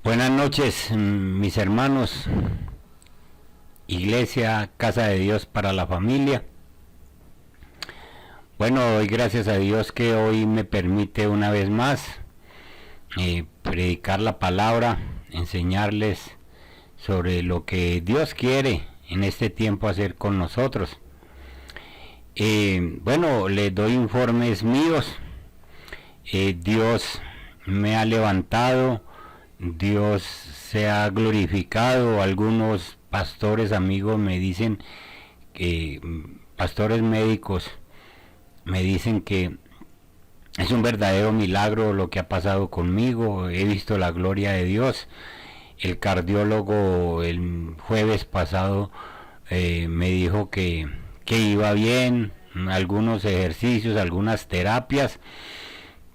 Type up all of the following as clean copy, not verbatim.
Buenas noches, mis hermanos, Iglesia, Casa de Dios para la Familia. Bueno, doy gracias a Dios que hoy me permite una vez más predicar la palabra, enseñarles sobre lo que Dios quiere en este tiempo hacer con nosotros. Bueno, les doy informes míos. Dios me ha levantado, Dios se ha glorificado. Algunos pastores amigos me dicen que, pastores médicos, me dicen que es un verdadero milagro lo que ha pasado conmigo. He visto la gloria de Dios. El cardiólogo el jueves pasado me dijo que iba bien, algunos ejercicios, algunas terapias,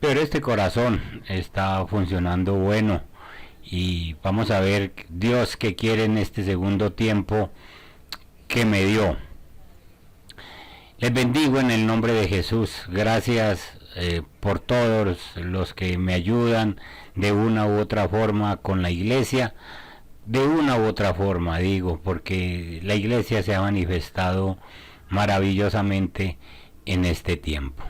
pero este corazón está funcionando bueno. Y vamos a ver Dios qué quiere en este segundo tiempo que me dio. Les bendigo en el nombre de Jesús. Gracias por todos los que me ayudan de una u otra forma con la iglesia. De una u otra forma, digo, porque la iglesia se ha manifestado maravillosamente en este tiempo.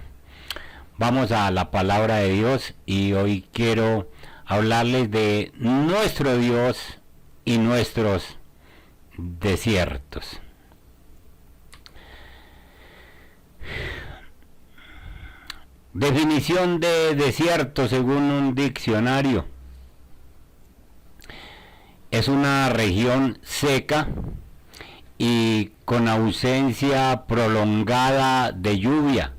Vamos a la palabra de Dios y hoy quiero hablarles de nuestro Dios y nuestros desiertos. Definición de desierto según un diccionario. Es una región seca y con ausencia prolongada de lluvia,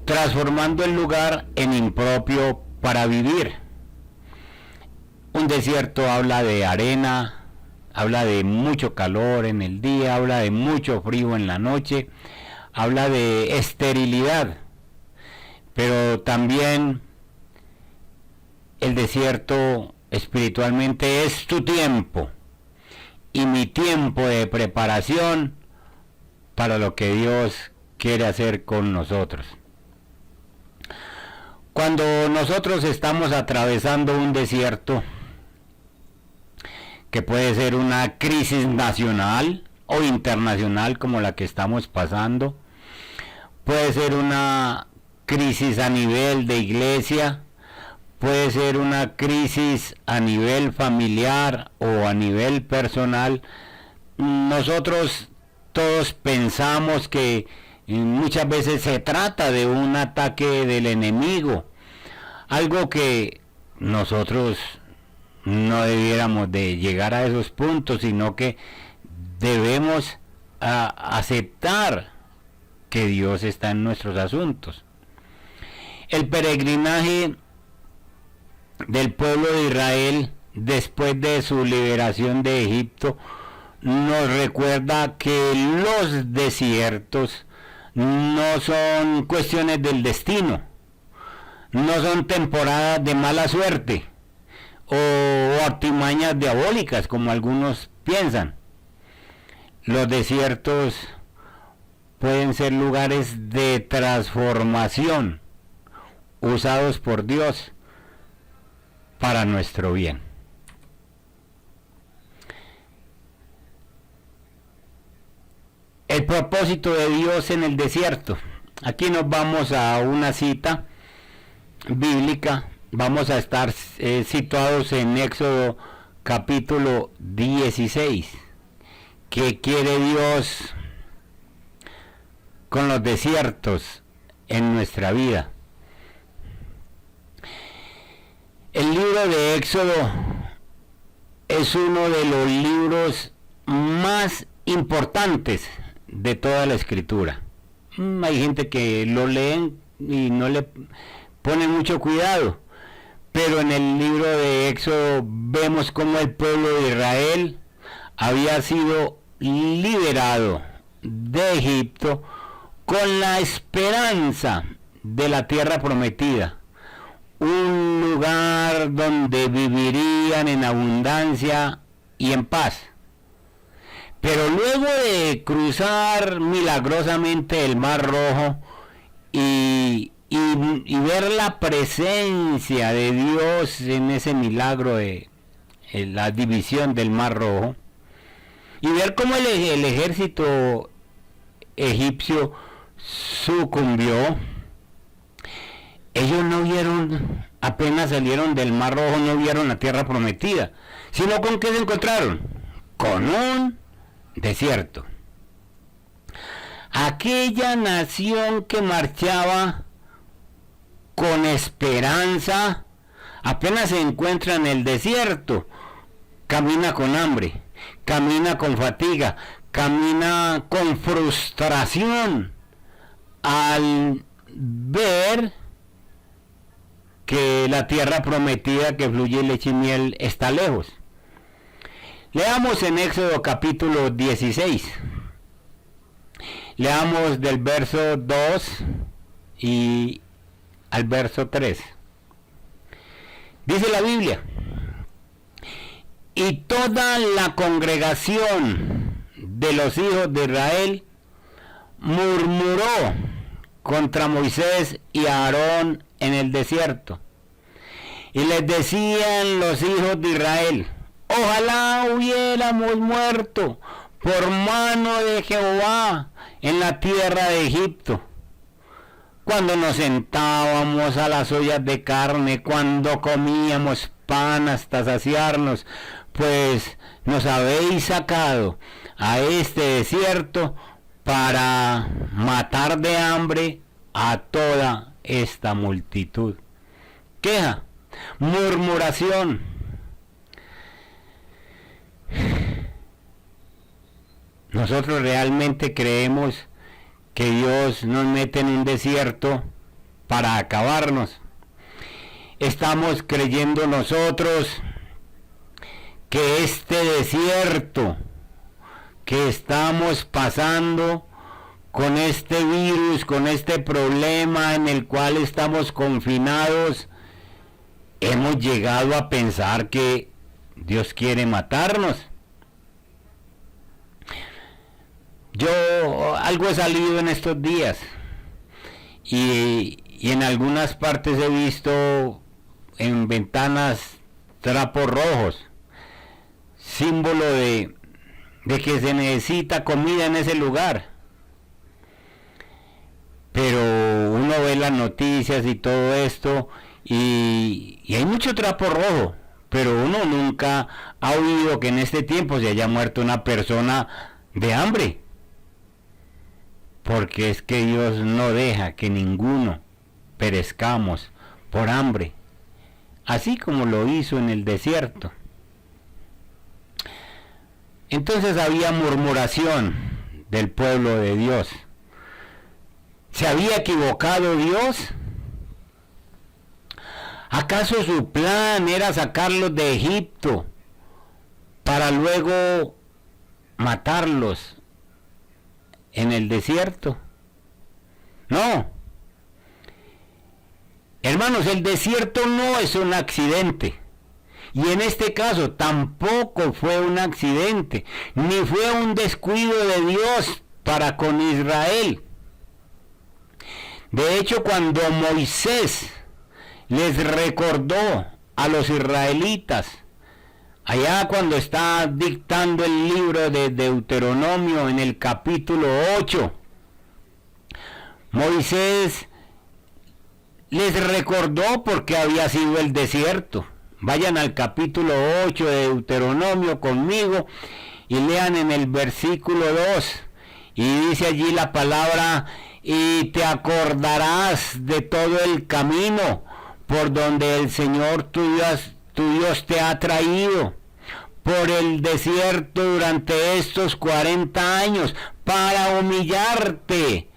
transformando el lugar en impropio para vivir. Un desierto habla de arena, habla de mucho calor en el día, habla de mucho frío en la noche, habla de esterilidad, pero también el desierto espiritualmente es tu tiempo y mi tiempo de preparación para lo que Dios quiere hacer con nosotros. Cuando nosotros estamos atravesando un desierto, que puede ser una crisis nacional o internacional como la que estamos pasando, puede ser una crisis a nivel de iglesia, puede ser una crisis a nivel familiar o a nivel personal. Nosotros todos pensamos que muchas veces se trata de un ataque del enemigo, algo que nosotros no debiéramos de llegar a esos puntos, sino que debemos aceptar que Dios está en nuestros asuntos. El peregrinaje del pueblo de Israel después de su liberación de Egipto nos recuerda que los desiertos no son cuestiones del destino, no son temporadas de mala suerte o artimañas diabólicas como algunos piensan. Los desiertos pueden ser lugares de transformación usados por Dios para nuestro bien. El propósito de Dios en el desierto. Aquí nos vamos a una cita bíblica. Vamos a estar situados en Éxodo capítulo 16. ¿Qué quiere Dios con los desiertos en nuestra vida? El libro de Éxodo es uno de los libros más importantes de toda la escritura. Hay gente que lo leen y no le pone mucho cuidado, pero en el libro de Éxodo vemos cómo el pueblo de Israel había sido liberado de Egipto con la esperanza de la tierra prometida, un lugar donde vivirían en abundancia y en paz. Pero luego de cruzar milagrosamente el Mar Rojo y y ver la presencia de Dios en ese milagro de la división del Mar Rojo, y ver cómo el ejército egipcio sucumbió. Ellos no vieron, apenas salieron del Mar Rojo, no vieron la tierra prometida, sino ¿con qué se encontraron? Con un desierto. Aquella nación que marchaba con esperanza, apenas se encuentra en el desierto, camina con hambre, camina con fatiga, camina con frustración al ver que la tierra prometida que fluye leche y miel está lejos. Leamos en Éxodo capítulo 16. Leamos del verso 2 y al verso 3. Dice la Biblia: y toda la congregación de los hijos de Israel murmuró contra Moisés y Aarón en el desierto. Y les decían los hijos de Israel: ojalá hubiéramos muerto por mano de Jehová en la tierra de Egipto, cuando nos sentábamos a las ollas de carne, cuando comíamos pan hasta saciarnos, pues nos habéis sacado a este desierto para matar de hambre a toda esta multitud. Queja, murmuración. Nosotros realmente creemos que Dios nos mete en un desierto para acabarnos. Estamos creyendo nosotros que este desierto que estamos pasando con este virus, con este problema en el cual estamos confinados, hemos llegado a pensar que Dios quiere matarnos. Yo algo he salido en estos días y en algunas partes he visto en ventanas trapos rojos, símbolo de que se necesita comida en ese lugar. Pero uno ve las noticias y todo esto y hay mucho trapo rojo, pero uno nunca ha oído que en este tiempo se haya muerto una persona de hambre. Porque es que Dios no deja que ninguno perezcamos por hambre, así como lo hizo en el desierto. Entonces había murmuración del pueblo de Dios. ¿Se había equivocado Dios? ¿Acaso su plan era sacarlos de Egipto para luego matarlos en el desierto? No. Hermanos, el desierto no es un accidente. Y en este caso tampoco fue un accidente, ni fue un descuido de Dios para con Israel. De hecho, cuando Moisés les recordó a los israelitas, allá cuando está dictando el libro de Deuteronomio en el capítulo 8, Moisés les recordó por qué había sido el desierto. Vayan al capítulo 8 de Deuteronomio conmigo y lean en el versículo 2. Y dice allí la palabra: y te acordarás de todo el camino por donde el Señor tu Dios te ha traído por el desierto durante estos 40 años para humillarte,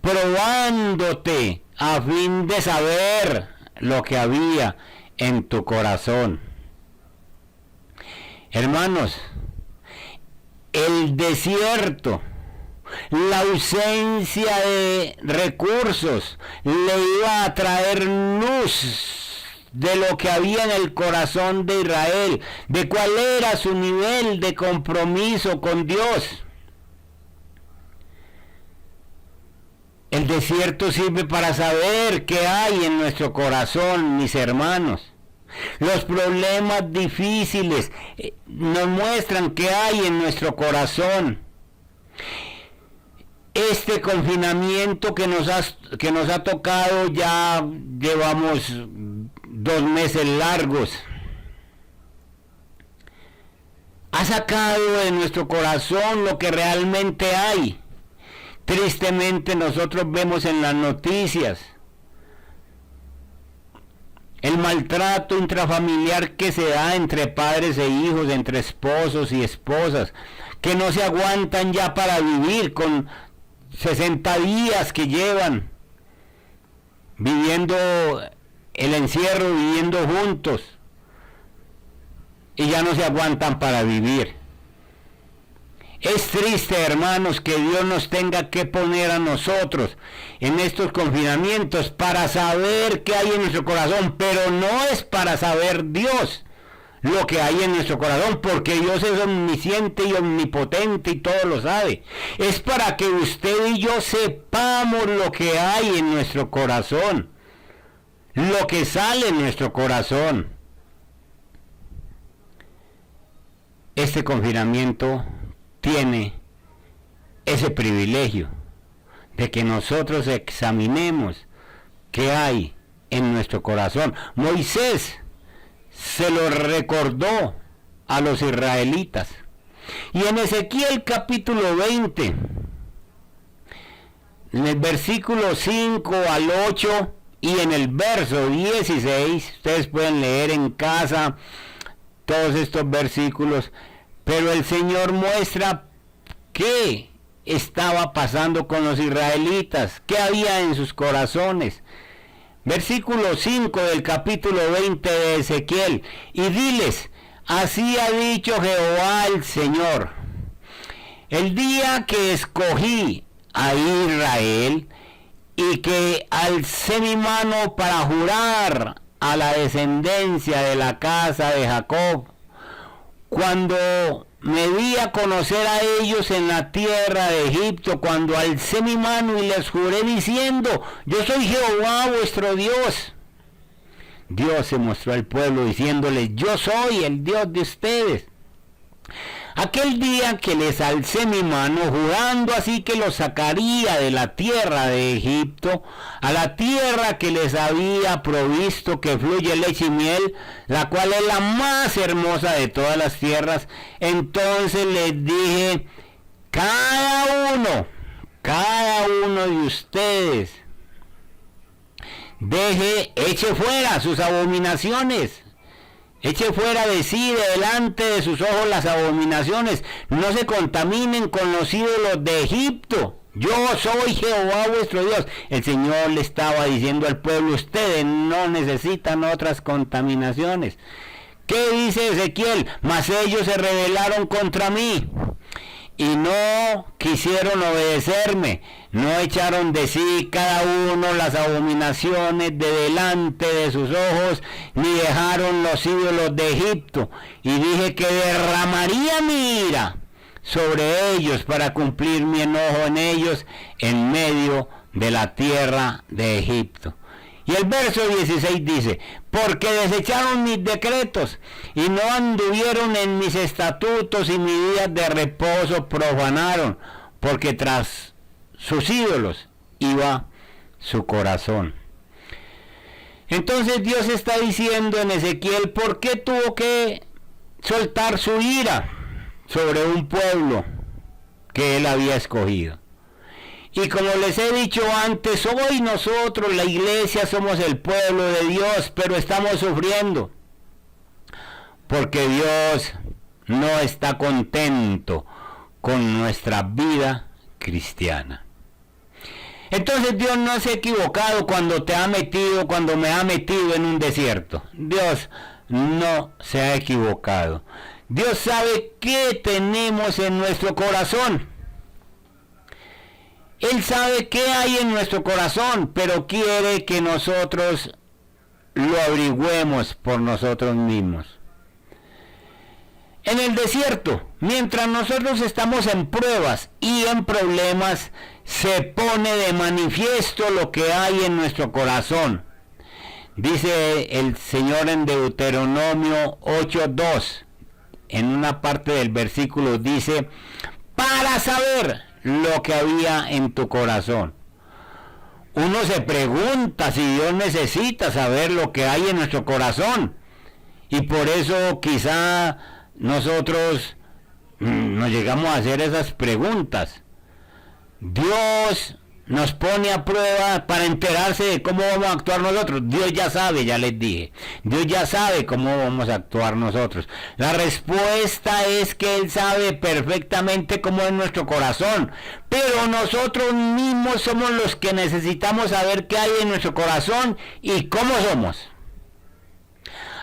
probándote a fin de saber lo que había en tu corazón. Hermanos, el desierto, la ausencia de recursos, le iba a traer luz de lo que había en el corazón de Israel, de cuál era su nivel de compromiso con Dios. El desierto sirve para saber qué hay en nuestro corazón, mis hermanos. Los problemas difíciles nos muestran qué hay en nuestro corazón. Este confinamiento que nos ha tocado, ya llevamos 2 meses largos, ha sacado de nuestro corazón lo que realmente hay. Tristemente nosotros vemos en las noticias el maltrato intrafamiliar que se da entre padres e hijos, entre esposos y esposas, que no se aguantan ya para vivir, con 60 días que llevan viviendo el encierro, viviendo juntos, y ya no se aguantan para vivir. Es triste, hermanos, que Dios nos tenga que poner a nosotros en estos confinamientos para saber qué hay en nuestro corazón, pero no es para saber Dios lo que hay en nuestro corazón, porque Dios es omnisciente y omnipotente y todo lo sabe. Es para que usted y yo sepamos lo que hay en nuestro corazón, lo que sale en nuestro corazón. Este confinamiento tiene ese privilegio de que nosotros examinemos qué hay en nuestro corazón. Moisés se lo recordó a los israelitas. Y en Ezequiel capítulo 20, en el versículo 5 al 8 y en el verso 16, ustedes pueden leer en casa todos estos versículos, pero el Señor muestra qué estaba pasando con los israelitas, qué había en sus corazones. Versículo 5 del capítulo 20 de Ezequiel: y diles, así ha dicho Jehová el Señor, el día que escogí a Israel y que alcé mi mano para jurar a la descendencia de la casa de Jacob, cuando me di a conocer a ellos en la tierra de Egipto, cuando alcé mi mano y les juré diciendo, yo soy Jehová vuestro Dios. Dios se mostró al pueblo diciéndoles, yo soy el Dios de ustedes. Aquel día que les alcé mi mano, jurando así que los sacaría de la tierra de Egipto, a la tierra que les había provisto, que fluye leche y miel, la cual es la más hermosa de todas las tierras, entonces les dije, cada uno de ustedes, eche fuera sus abominaciones. Eche fuera de sí, de delante de sus ojos, las abominaciones. No se contaminen con los ídolos de Egipto. Yo soy Jehová vuestro Dios. El Señor le estaba diciendo al pueblo, ustedes no necesitan otras contaminaciones. ¿Qué dice Ezequiel? Mas ellos se rebelaron contra mí y no quisieron obedecerme, no echaron de sí cada uno las abominaciones de delante de sus ojos, ni dejaron los ídolos de Egipto. Y dije que derramaría mi ira sobre ellos para cumplir mi enojo en ellos en medio de la tierra de Egipto. Y el verso 16 dice, porque desecharon mis decretos y no anduvieron en mis estatutos y mis días de reposo profanaron, porque tras sus ídolos iba su corazón. Entonces Dios está diciendo en Ezequiel, ¿por qué tuvo que soltar su ira sobre un pueblo que él había escogido? Y como les he dicho antes, hoy nosotros, la iglesia, somos el pueblo de Dios, pero estamos sufriendo porque Dios no está contento con nuestra vida cristiana. Entonces Dios no se ha equivocado cuando me ha metido en un desierto. Dios no se ha equivocado. Dios sabe qué tenemos en nuestro corazón. Él sabe qué hay en nuestro corazón, pero quiere que nosotros lo averigüemos por nosotros mismos. En el desierto, mientras nosotros estamos en pruebas y en problemas, se pone de manifiesto lo que hay en nuestro corazón. Dice el Señor en Deuteronomio 8:2, en una parte del versículo dice, para saber lo que había en tu corazón. Uno se pregunta si Dios necesita saber lo que hay en nuestro corazón. Y por eso quizá nosotros nos llegamos a hacer esas preguntas. Dios nos pone a prueba para enterarse de cómo vamos a actuar nosotros. Dios ya sabe, ya les dije. Dios ya sabe cómo vamos a actuar nosotros. La respuesta es que Él sabe perfectamente cómo es nuestro corazón. Pero nosotros mismos somos los que necesitamos saber qué hay en nuestro corazón y cómo somos.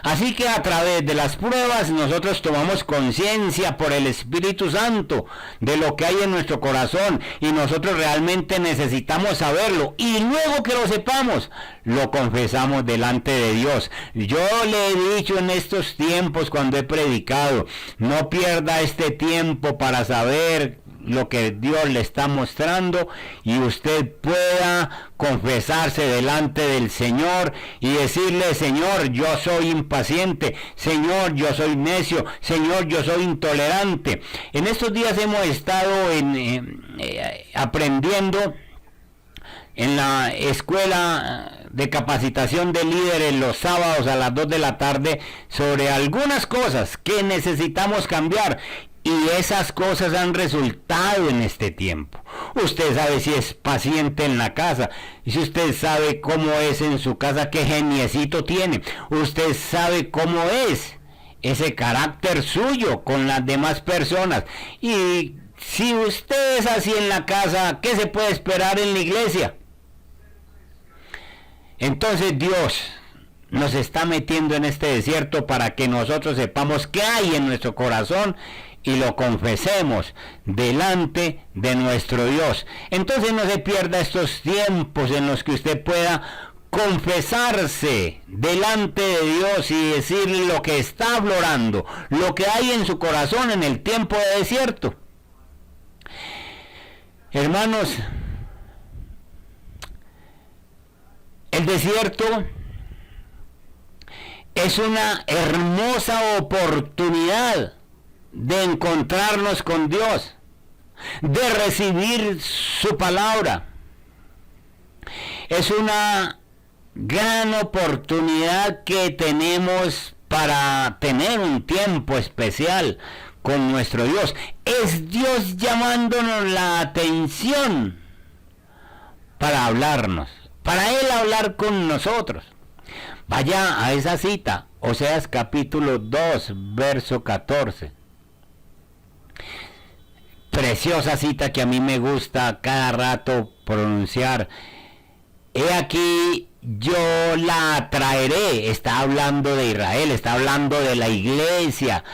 Así que a través de las pruebas nosotros tomamos conciencia por el Espíritu Santo de lo que hay en nuestro corazón y nosotros realmente necesitamos saberlo y luego que lo sepamos lo confesamos delante de Dios. Yo le he dicho en estos tiempos cuando he predicado, no pierda este tiempo para saber lo que Dios le está mostrando y usted pueda confesarse delante del Señor y decirle, Señor, yo soy impaciente, Señor, yo soy necio, Señor, yo soy intolerante. En estos días hemos estado aprendiendo en la escuela de capacitación de líderes los sábados a las 2 de la tarde sobre algunas cosas que necesitamos cambiar. Y esas cosas han resultado en este tiempo. Usted sabe si es paciente en la casa. Y si usted sabe cómo es en su casa, qué geniecito tiene. Usted sabe cómo es ese carácter suyo con las demás personas. Y si usted es así en la casa, ¿qué se puede esperar en la iglesia? Entonces Dios nos está metiendo en este desierto para que nosotros sepamos qué hay en nuestro corazón y lo confesemos delante de nuestro Dios. Entonces no se pierda estos tiempos en los que usted pueda confesarse delante de Dios y decirle lo que está aflorando, lo que hay en su corazón en el tiempo de desierto. Hermanos, el desierto es una hermosa oportunidad de encontrarnos con Dios, de recibir su palabra. Es una gran oportunidad que tenemos para tener un tiempo especial con nuestro Dios. Es Dios llamándonos la atención para hablarnos, para Él hablar con nosotros. Vaya a esa cita, Oseas capítulo 2, verso 14. Preciosa cita que a mí me gusta cada rato pronunciar. He aquí, yo la traeré. Está hablando de Israel, está hablando de la iglesia.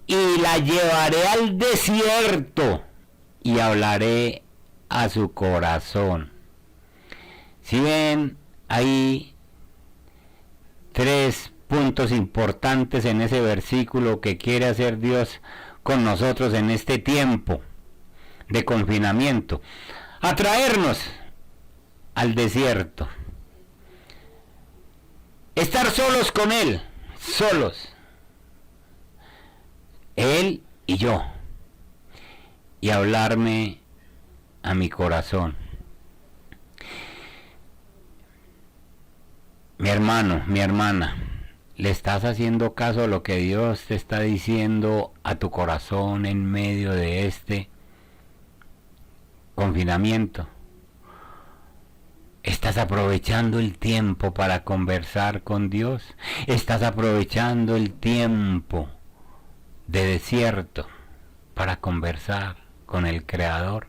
Y la llevaré al desierto y hablaré a su corazón. Si ven, hay 3 puntos importantes en ese versículo que quiere hacer Dios con nosotros en este tiempo de confinamiento. Atraernos al desierto. Estar solos con Él, solos. Él y yo. Y hablarme a mi corazón. Mi hermano, mi hermana, ¿le estás haciendo caso a lo que Dios te está diciendo a tu corazón en medio de este confinamiento? ¿Estás aprovechando el tiempo para conversar con Dios? ¿Estás aprovechando el tiempo de desierto para conversar con el Creador?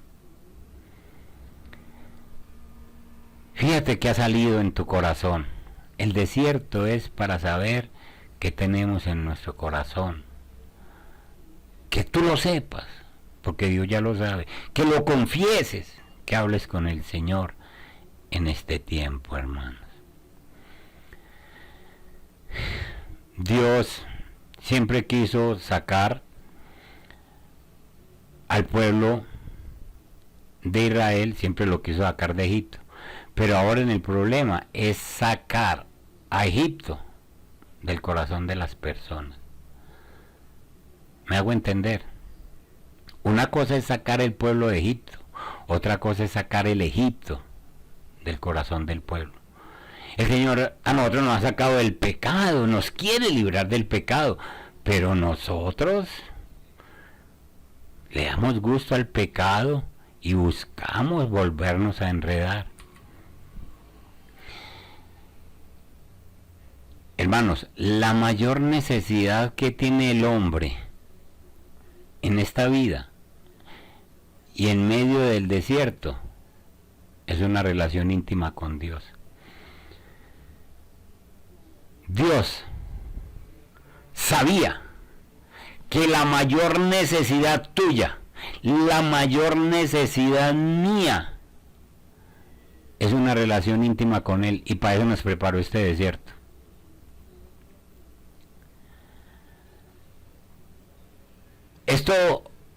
Fíjate que ha salido en tu corazón. El desierto es para saber qué tenemos en nuestro corazón. Que tú lo sepas, porque Dios ya lo sabe. Que lo confieses, que hables con el Señor en este tiempo, hermanos. Dios siempre quiso sacar al pueblo de Israel siempre lo quiso sacar de Egipto. Pero ahora en el problema es sacar a Egipto del corazón de las personas. ¿Me hago entender? Una cosa es sacar el pueblo de Egipto, otra cosa es sacar el Egipto del corazón del pueblo. El Señor a nosotros nos ha sacado del pecado, nos quiere librar del pecado, pero nosotros le damos gusto al pecado y buscamos volvernos a enredar. Hermanos, la mayor necesidad que tiene el hombre en esta vida y en medio del desierto es una relación íntima con Dios. Dios sabía que la mayor necesidad tuya, la mayor necesidad mía, es una relación íntima con Él, y para eso nos preparó este desierto.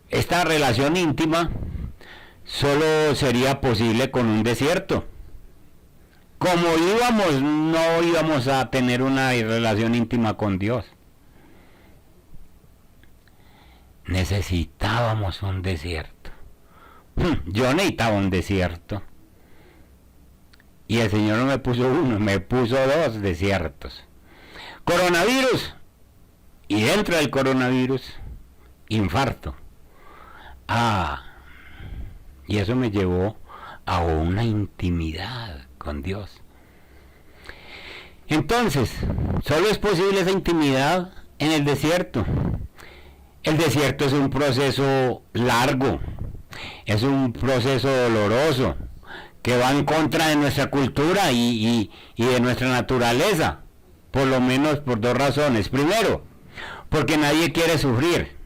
Esta relación íntima solo sería posible con un desierto. Como no íbamos a tener una relación íntima con Dios. Necesitábamos un desierto. Yo necesitaba un desierto. Y el Señor no me puso uno, me puso 2 desiertos. Coronavirus. Y dentro del coronavirus, infarto. Y eso me llevó a una intimidad con Dios. Entonces, solo es posible esa intimidad en el desierto. El desierto es un proceso largo, es un proceso doloroso, que va en contra de nuestra cultura y de nuestra naturaleza, por lo menos por 2 razones. Primero, porque nadie quiere sufrir.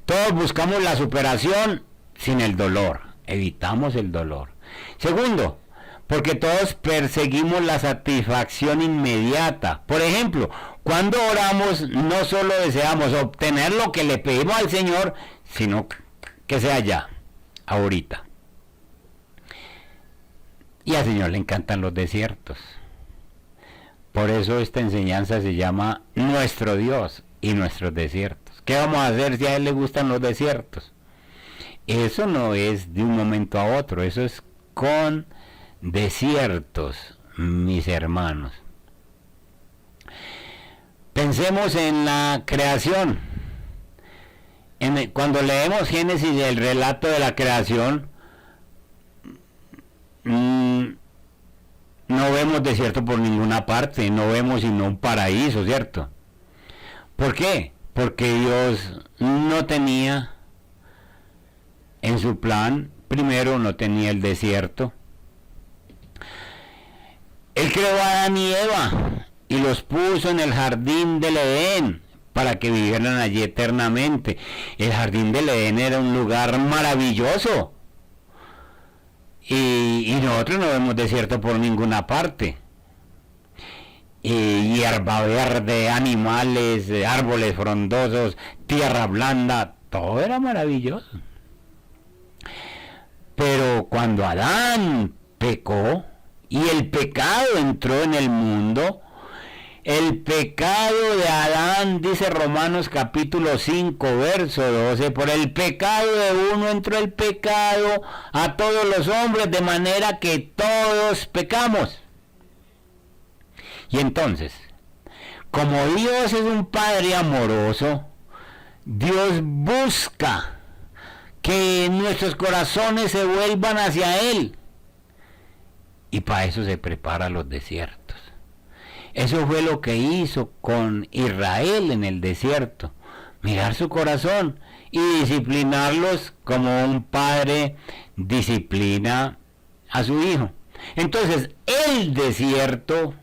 Todos buscamos la superación sin el dolor, evitamos el dolor. Segundo, porque todos perseguimos la satisfacción inmediata. Por ejemplo, cuando oramos no solo deseamos obtener lo que le pedimos al Señor, sino que sea ya, ahorita. Y al Señor le encantan los desiertos. Por eso esta enseñanza se llama Nuestro Dios y Nuestros Desiertos. ¿Qué vamos a hacer si a Él le gustan los desiertos? Eso no es de un momento a otro, eso es con desiertos, mis hermanos. Pensemos en la creación. Cuando leemos Génesis, el relato de la creación, no vemos desierto por ninguna parte, no vemos sino un paraíso, ¿cierto? ¿Por qué? Porque Dios no tenía en su plan, primero no tenía el desierto. Él creó a Adán y Eva y los puso en el jardín del Edén para que vivieran allí eternamente. El jardín del Edén era un lugar maravilloso. Y nosotros no vemos desierto por ninguna parte. Hierba verde, animales, árboles frondosos, tierra blanda, todo era maravilloso. Pero cuando Adán pecó y el pecado entró en el mundo, el pecado de Adán, dice Romanos capítulo 5, verso 12, por el pecado de uno entró el pecado a todos los hombres, de manera que todos pecamos. Y entonces, como Dios es un Padre amoroso, Dios busca que nuestros corazones se vuelvan hacia Él. Y para eso se prepara los desiertos. Eso fue lo que hizo con Israel en el desierto. Mirar su corazón y disciplinarlos como un padre disciplina a su hijo. Entonces, el desierto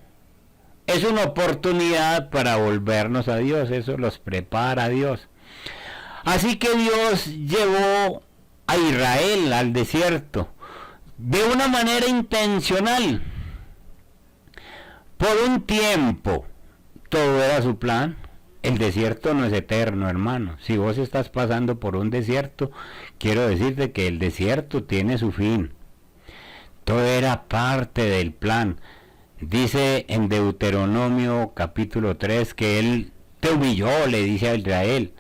es una oportunidad para volvernos a Dios. Eso los prepara a Dios. Así que Dios llevó a Israel al desierto de una manera intencional. Por un tiempo, todo era su plan. El desierto no es eterno, hermano. Si vos estás pasando por un desierto, quiero decirte que el desierto tiene su fin. Todo era parte del plan. Dice en Deuteronomio capítulo 3 que Él te humilló, le dice a Israel.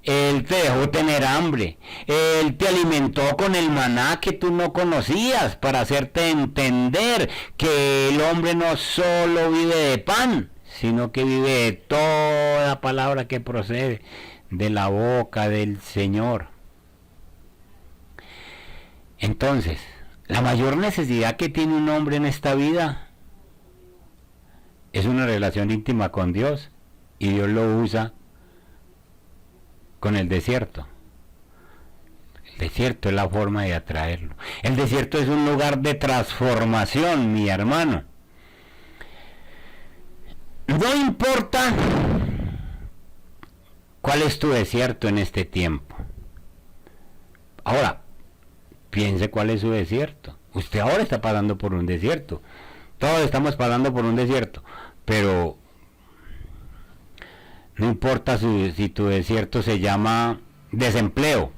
Él te dejó tener hambre. Él te alimentó con el maná que tú no conocías para hacerte entender que el hombre no solo vive de pan, sino que vive de toda palabra que procede de la boca del Señor. Entonces, la mayor necesidad que tiene un hombre en esta vida es una relación íntima con Dios, y Dios lo usa con el desierto. El desierto es la forma de atraerlo. El desierto es un lugar de transformación, mi hermano. No importa cuál es tu desierto en este tiempo. Ahora, piense cuál es su desierto. Usted ahora está pasando por un desierto. Todos estamos pasando por un desierto. Pero no importa si tu desierto se llama desempleo.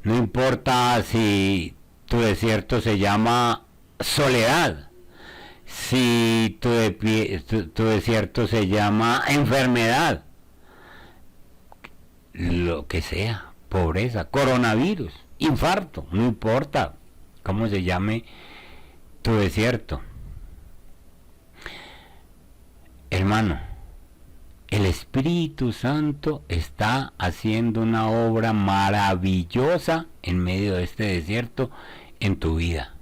No importa si tu desierto se llama soledad. Si tu desierto se llama enfermedad. Lo que sea. Pobreza, coronavirus, infarto. No importa cómo se llame tu desierto. Hermano, el Espíritu Santo está haciendo una obra maravillosa en medio de este desierto en tu vida.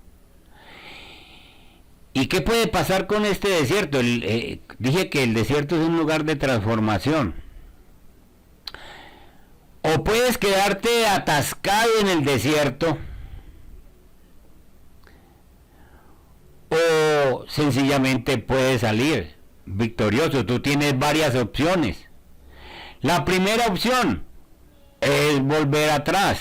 ¿Y qué puede pasar con este desierto? Dije que el desierto es un lugar de transformación. O puedes quedarte atascado en el desierto, o sencillamente puedes salir victorioso. Tú tienes varias opciones. La primera opción es volver atrás.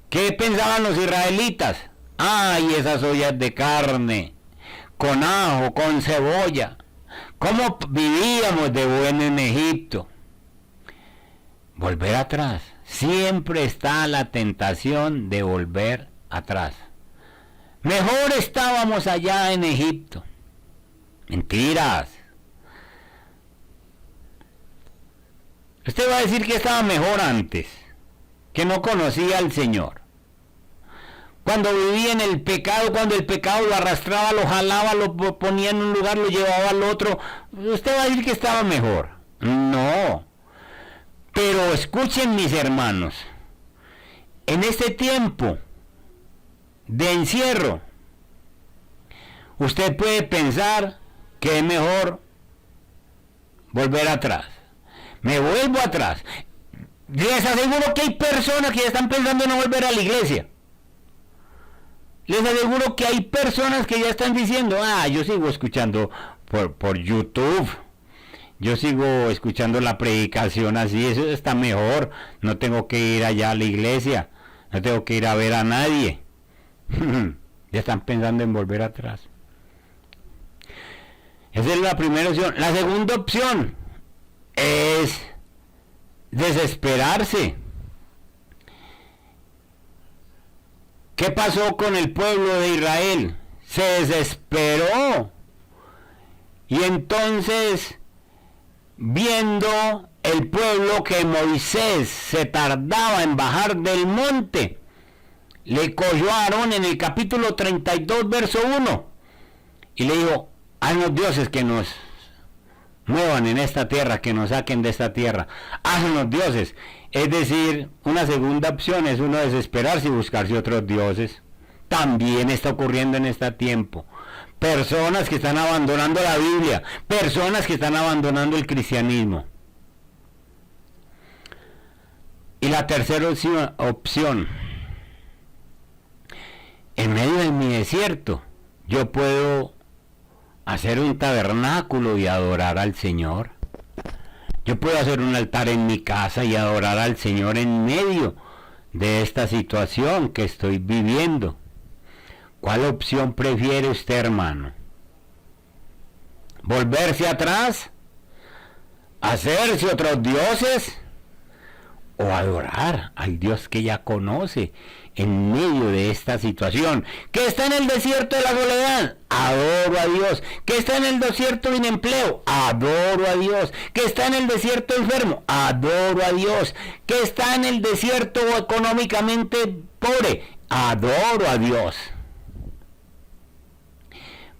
¿Qué pensaban los israelitas? Ay, esas ollas de carne, con ajo, con cebolla. ¿Cómo vivíamos de bueno en Egipto? Volver atrás. Siempre está la tentación de volver atrás. Mejor estábamos allá en Egipto. Mentiras. Usted va a decir que estaba mejor antes, que no conocía al Señor. Cuando vivía en el pecado, cuando el pecado lo arrastraba, lo jalaba, lo ponía en un lugar, lo llevaba al otro. Usted va a decir que estaba mejor. No. Pero escuchen, mis hermanos, en este tiempo de encierro, usted puede pensar que es mejor volver atrás. Me vuelvo atrás. Les aseguro que hay personas que ya están pensando en no volver a la iglesia. Les aseguro que hay personas que ya están diciendo, yo sigo escuchando por YouTube. Yo sigo escuchando la predicación así, eso está mejor. No tengo que ir allá a la iglesia. No tengo que ir a ver a nadie. Ya están pensando en volver atrás. Esa es la primera opción. La segunda opción es desesperarse. ¿Qué pasó con el pueblo de Israel? Se desesperó. Y entonces, viendo el pueblo que Moisés se tardaba en bajar del monte, le cogió a Aarón en el capítulo 32, verso 1, y le dijo, hay unos dioses que nos muevan en esta tierra, que nos saquen de esta tierra. Haz unos dioses. Es decir, una segunda opción es uno desesperarse y buscarse otros dioses. También está ocurriendo en este tiempo. Personas que están abandonando la Biblia, personas que están abandonando el cristianismo. Y la tercera opción, en medio de mi desierto, yo puedo hacer un tabernáculo y adorar al Señor. Yo puedo hacer un altar en mi casa y adorar al Señor en medio de esta situación que estoy viviendo. ¿Cuál opción prefiere usted, hermano? ¿Volverse atrás hacerse otros dioses o adorar al Dios que ya conoce en medio de esta situación. Que está en el desierto de la soledad, adoro a Dios. Que está en el desierto sin empleo, adoro a Dios. Que está en el desierto enfermo, adoro a Dios. Que está en el desierto económicamente pobre, adoro a Dios.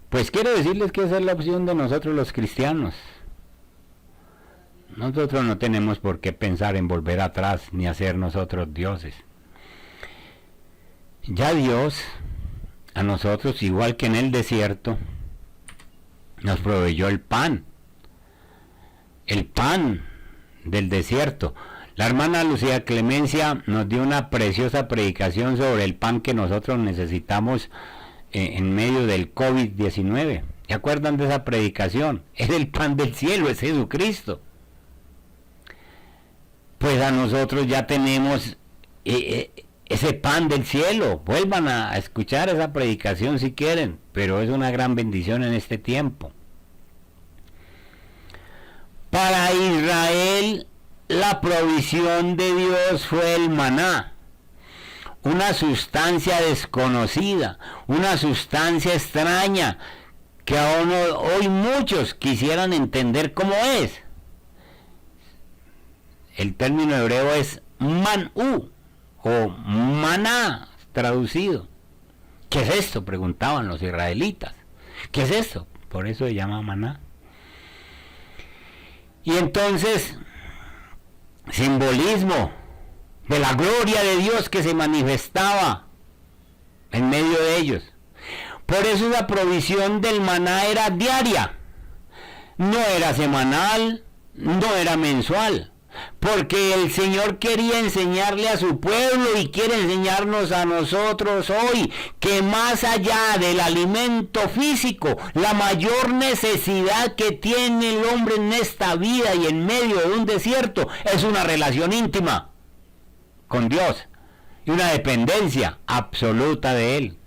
Pues quiero decirles que esa es la opción de nosotros los cristianos. Nosotros no tenemos por qué pensar en volver atrás ni hacer nosotros dioses. Ya Dios, a nosotros, igual que en el desierto, nos proveyó el pan del desierto. La hermana Lucía Clemencia nos dio una preciosa predicación sobre el pan que nosotros necesitamos en medio del COVID-19. ¿Se acuerdan de esa predicación? Es el pan del cielo, es Jesucristo. Pues a nosotros ya tenemos ese pan del cielo. Vuelvan a escuchar esa predicación si quieren, pero es una gran bendición en este tiempo. Para Israel, la provisión de Dios fue el maná, una sustancia desconocida, una sustancia extraña, que aún hoy muchos quisieran entender cómo es. El término hebreo es manú o maná traducido. ¿Qué es esto?, preguntaban los israelitas. ¿Qué es esto? Por eso se llama maná. Y entonces, simbolismo de la gloria de Dios que se manifestaba en medio de ellos. Por eso la provisión del maná era diaria, no era semanal, no era mensual. Porque el Señor quería enseñarle a su pueblo y quiere enseñarnos a nosotros hoy que más allá del alimento físico, la mayor necesidad que tiene el hombre en esta vida y en medio de un desierto es una relación íntima con Dios y una dependencia absoluta de Él.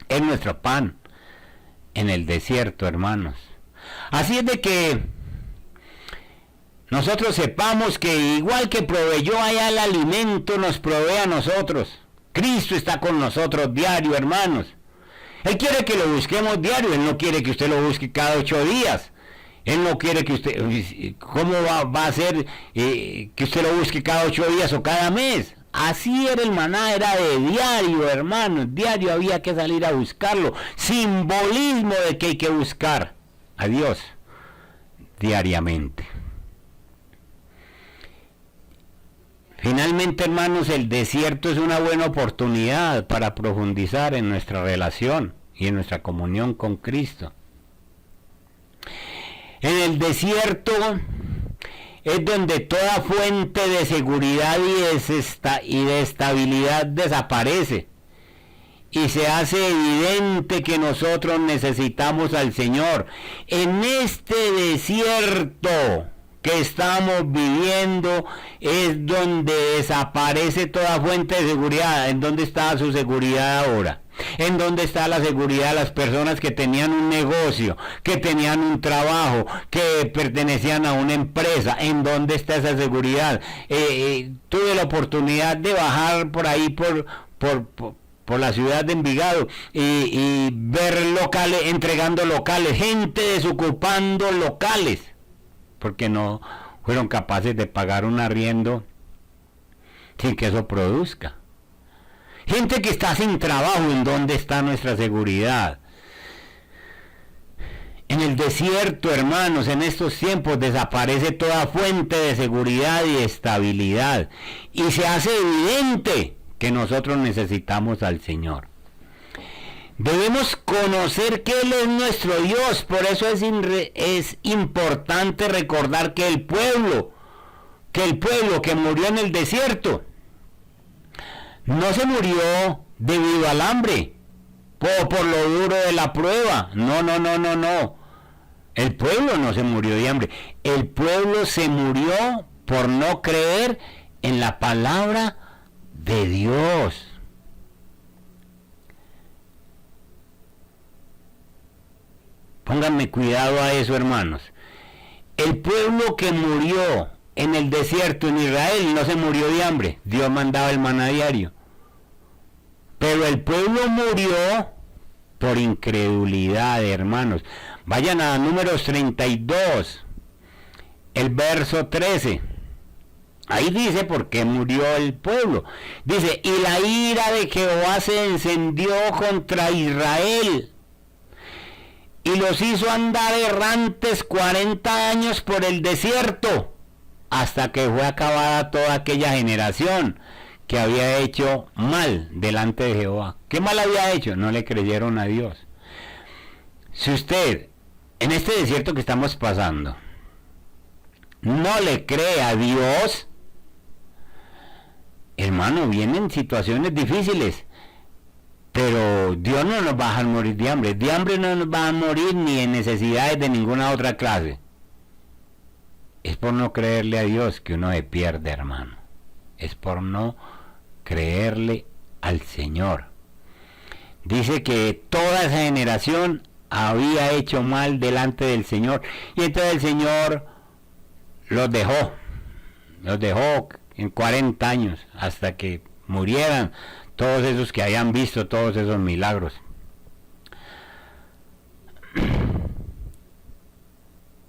Es nuestro pan en el desierto, hermanos. Así es de que nosotros sepamos que igual que proveyó allá el alimento, nos provee a nosotros. Cristo está con nosotros diario, hermanos. Él quiere que lo busquemos diario, Él no quiere que usted lo busque cada 8 días. Él no quiere que usted, ¿cómo va a ser que usted lo busque cada 8 días o cada mes? Así era el maná, era de diario, hermanos, diario había que salir a buscarlo. Simbolismo de que hay que buscar a Dios diariamente. Finalmente, hermanos, el desierto es una buena oportunidad para profundizar en nuestra relación y en nuestra comunión con Cristo. En el desierto es donde toda fuente de seguridad y de estabilidad desaparece. Y se hace evidente que nosotros necesitamos al Señor. En este desierto que estamos viviendo es donde desaparece toda fuente de seguridad. ¿En dónde está su seguridad ahora? ¿En dónde está la seguridad de las personas que tenían un negocio, que tenían un trabajo, que pertenecían a una empresa? ¿En dónde está esa seguridad? Tuve la oportunidad de bajar por ahí por la ciudad de Envigado y ver locales, entregando locales, gente desocupando locales, porque no fueron capaces de pagar un arriendo sin que eso produzca. Gente que está sin trabajo, ¿en dónde está nuestra seguridad? En el desierto, hermanos, en estos tiempos desaparece toda fuente de seguridad y estabilidad. Y se hace evidente que nosotros necesitamos al Señor. Debemos conocer que Él es nuestro Dios, por eso es importante recordar que el pueblo que murió en el desierto, no se murió debido al hambre, por lo duro de la prueba. No. El pueblo no se murió de hambre. El pueblo se murió por no creer en la palabra de Dios. Pónganme cuidado a eso, hermanos. El pueblo que murió en el desierto en Israel no se murió de hambre. Dios mandaba el maná diario. Pero el pueblo murió por incredulidad, hermanos. Vayan a Números 32, el verso 13. Ahí dice por qué murió el pueblo. Dice, y la ira de Jehová se encendió contra Israel, y los hizo andar errantes 40 años por el desierto, hasta que fue acabada toda aquella generación que había hecho mal delante de Jehová. ¿Qué mal había hecho? No le creyeron a Dios. Si usted, en este desierto que estamos pasando, no le cree a Dios, hermano, vienen situaciones difíciles, pero Dios no nos va a dejar morir de hambre. De hambre no nos va a morir ni en necesidades de ninguna otra clase. Es por no creerle a Dios que uno se pierde, hermano. Es por no creerle al Señor. Dice que toda esa generación había hecho mal delante del Señor, y entonces el Señor los dejó en 40 años, hasta que murieran todos esos que habían visto todos esos milagros.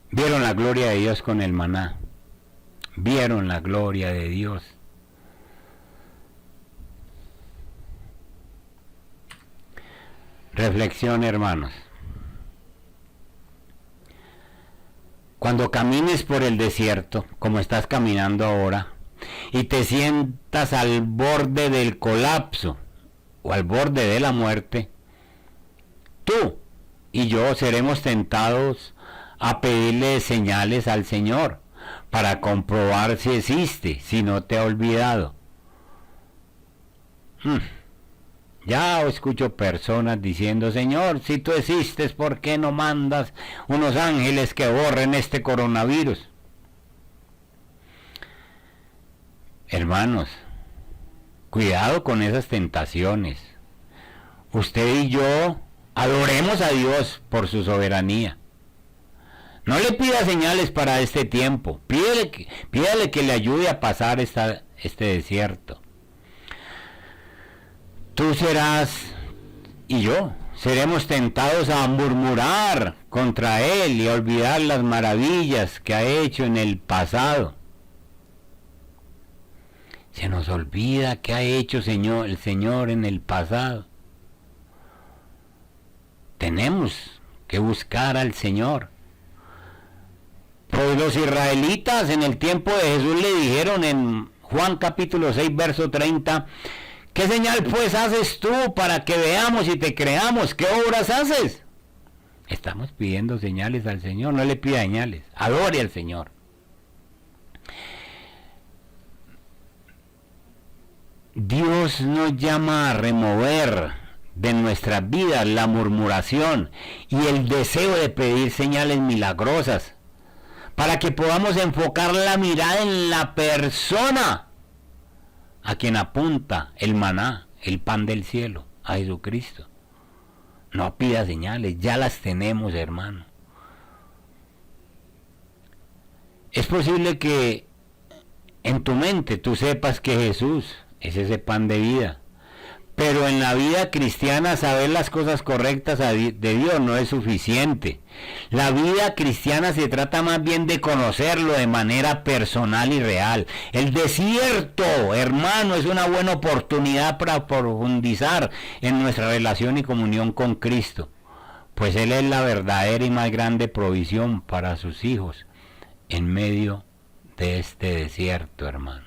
Vieron la gloria de Dios con el maná. Vieron la gloria de Dios. Reflexión, hermanos. Cuando camines por el desierto, como estás caminando ahora, y te sientas al borde del colapso o al borde de la muerte, tú y yo seremos tentados a pedirle señales al Señor para comprobar si existe, si no te ha olvidado. Ya escucho personas diciendo, Señor, si tú existes, ¿por qué no mandas unos ángeles que borren este coronavirus? Hermanos, cuidado con esas tentaciones. Usted y yo adoremos a Dios por su soberanía. No le pida señales para este tiempo. Pídale que le ayude a pasar este desierto. Tú serás, y yo, seremos tentados a murmurar contra Él y a olvidar las maravillas que ha hecho en el pasado. Se nos olvida qué ha hecho el Señor en el pasado. Tenemos que buscar al Señor. Pues los israelitas en el tiempo de Jesús le dijeron en Juan capítulo 6, verso 30, ¿qué señal pues haces tú para que veamos y te creamos? ¿Qué obras haces? Estamos pidiendo señales al Señor, no le pida señales, adore al Señor. Dios nos llama a remover de nuestras vidas la murmuración y el deseo de pedir señales milagrosas, para que podamos enfocar la mirada en la persona a quien apunta el maná, el pan del cielo, a Jesucristo. No pida señales, ya las tenemos, hermano. Es posible que en tu mente tú sepas que Jesús es ese pan de vida, pero en la vida cristiana saber las cosas correctas de Dios no es suficiente. La vida cristiana se trata más bien de conocerlo de manera personal y real. El desierto, hermano, es una buena oportunidad para profundizar en nuestra relación y comunión con Cristo, pues Él es la verdadera y más grande provisión para sus hijos en medio de este desierto, hermano.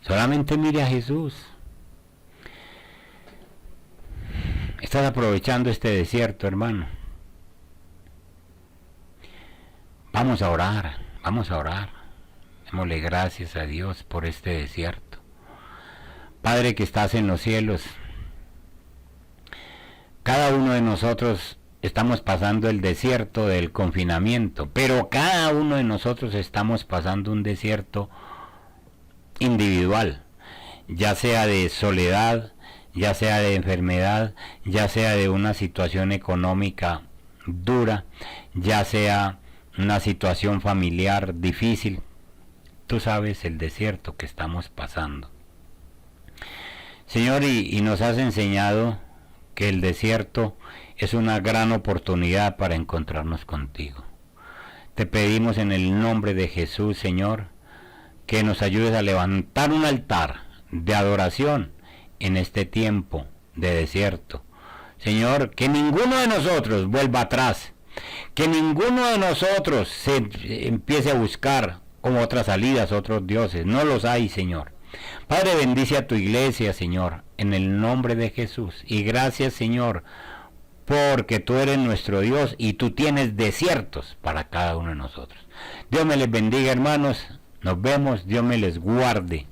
Solamente mire a Jesús. Estás aprovechando este desierto, hermano. Vamos a orar, vamos a orar. Démosle gracias a Dios por este desierto. Padre que estás en los cielos, cada uno de nosotros estamos pasando el desierto del confinamiento, pero cada uno de nosotros estamos pasando un desierto individual, ya sea de soledad, ya sea de enfermedad, ya sea de una situación económica dura, ya sea una situación familiar difícil. Tú sabes el desierto que estamos pasando. Señor, y nos has enseñado que el desierto es una gran oportunidad para encontrarnos contigo. Te pedimos en el nombre de Jesús, Señor, que nos ayudes a levantar un altar de adoración en este tiempo de desierto. Señor, que ninguno de nosotros vuelva atrás, que ninguno de nosotros se empiece a buscar como otras salidas, otros dioses. No los hay, Señor. Padre, bendice a tu iglesia, Señor, en el nombre de Jesús. Y gracias, Señor, porque tú eres nuestro Dios y tú tienes desiertos para cada uno de nosotros. Dios me les bendiga, hermanos. Nos vemos. Dios me les guarde.